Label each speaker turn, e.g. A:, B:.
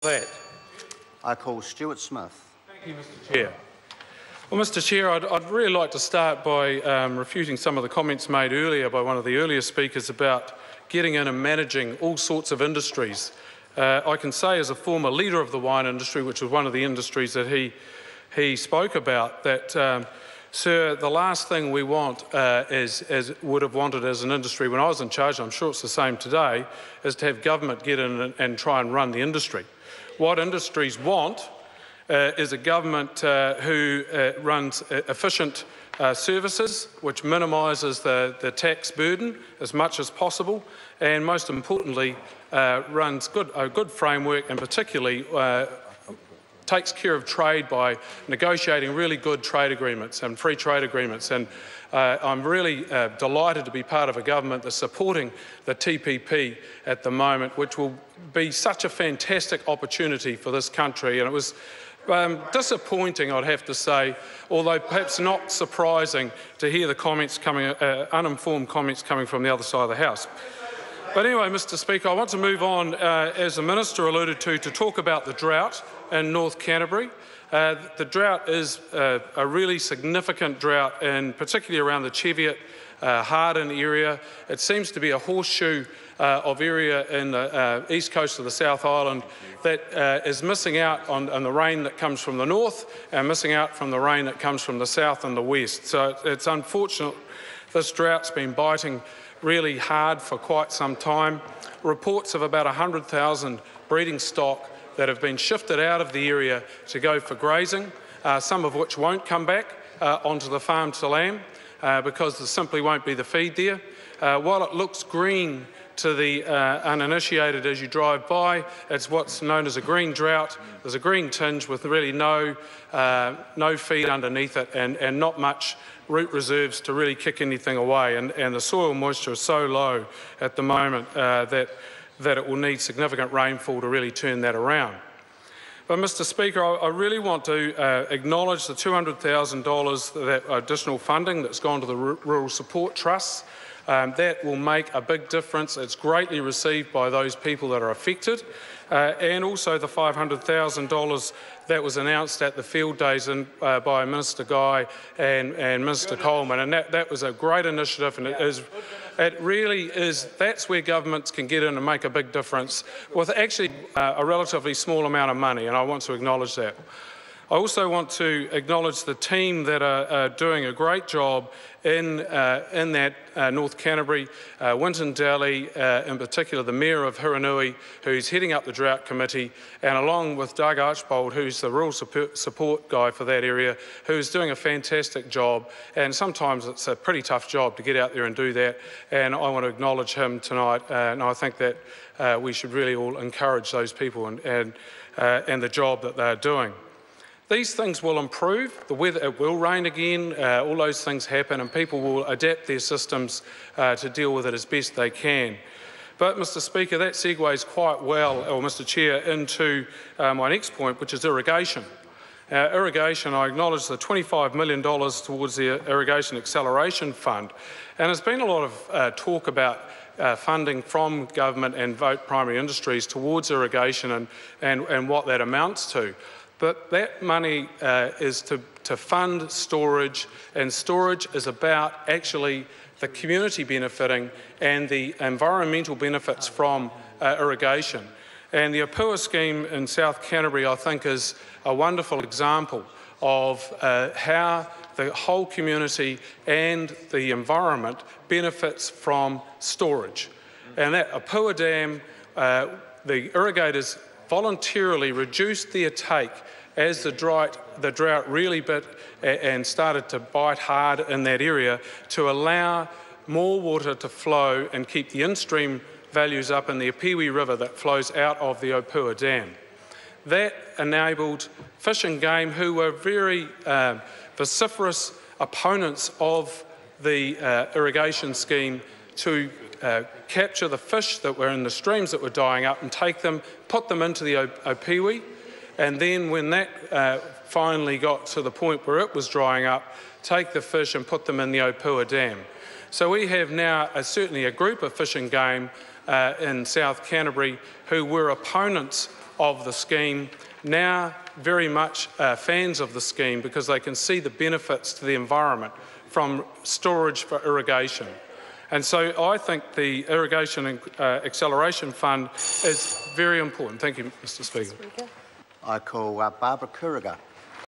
A: that.
B: I call Stuart Smith.
A: Thank you, Mr Chair. Well, Mr Chair, I'd really like to start by refuting some of the comments made earlier by one of the earlier speakers about getting in and managing all sorts of industries. I can say as a former leader of the wine industry, which was one of the industries that he spoke about, that, sir, the last thing we want, as would have wanted as an industry when I was in charge, I'm sure it's the same today, is to have government get in and try and run the industry. What industries want is a government who runs efficient services, which minimises the tax burden as much as possible, and most importantly, runs a good framework, and particularly takes care of trade by negotiating really good trade agreements and free trade agreements. And I'm really delighted to be part of a government that's supporting the TPP at the moment, which will be such a fantastic opportunity for this country. And it was disappointing, I'd have to say, although perhaps not surprising, to hear the comments coming, uninformed comments coming from the other side of the House. But anyway, Mr Speaker, I want to move on, as the Minister alluded to talk about the drought in North Canterbury. The drought is a really significant drought, and particularly around the Cheviot, Harden area. It seems to be a horseshoe of area in the east coast of the South Island that is missing out on the rain that comes from the north and missing out from the rain that comes from the south and the west. So it's unfortunate this drought's been biting really hard for quite some time. Reports of about 100,000 breeding stock that have been shifted out of the area to go for grazing, some of which won't come back onto the farm to lamb because there simply won't be the feed there. While it looks green to the uninitiated as you drive by, it's what's known as a green drought. There's a green tinge with really no feed underneath it and not much root reserves to really kick anything away. And the soil moisture is so low at the moment that it will need significant rainfall to really turn that around. But, Mr Speaker, I really want to acknowledge the $200,000 that additional funding that's gone to the Rural Support Trusts. That will make a big difference. It's greatly received by those people that are affected. And also the $500,000 that was announced at the field days by Minister Guy and Minister Coleman. And that was a great initiative, and it really is, that's where governments can get in and make a big difference with actually a relatively small amount of money, and I want to acknowledge that. I also want to acknowledge the team that are doing a great job in that North Canterbury, Winton Daly, in particular the Mayor of Hiranui, who's heading up the Drought Committee, and along with Doug Archbold, who's the rural support guy for that area, who's doing a fantastic job. And sometimes it's a pretty tough job to get out there and do that, and I want to acknowledge him tonight, and I think that we should really all encourage those people and the job that they're doing. These things will improve. The weather, it will rain again, all those things happen, and people will adapt their systems to deal with it as best they can. But, Mr Speaker, that segues quite well, or Mr Chair, into my next point, which is irrigation. Irrigation, I acknowledge the $25 million towards the Irrigation Acceleration Fund, and there's been a lot of talk about funding from government and vote primary industries towards irrigation and what that amounts to. But that money is to fund storage, and storage is about actually the community benefiting and the environmental benefits from irrigation. And the Apua scheme in South Canterbury, I think, is a wonderful example of how the whole community and the environment benefits from storage. And that Apua Dam, the irrigators voluntarily reduced their take as the drought really bit and started to bite hard in that area to allow more water to flow and keep the in-stream values up in the Apiwi River that flows out of the Apua Dam. That enabled Fish and Game, who were very vociferous opponents of the irrigation scheme, to capture the fish that were in the streams that were dying up and take them, put them into the Apiwi, and then when that finally got to the point where it was drying up, take the fish and put them in the Apua Dam. So we have now certainly a group of Fish and Game in South Canterbury who were opponents of the scheme, now very much fans of the scheme because they can see the benefits to the environment from storage for irrigation. And so I think the Irrigation Acceleration Fund is very important. Thank you, Mr. Speaker.
B: I call Barbara Kuriga.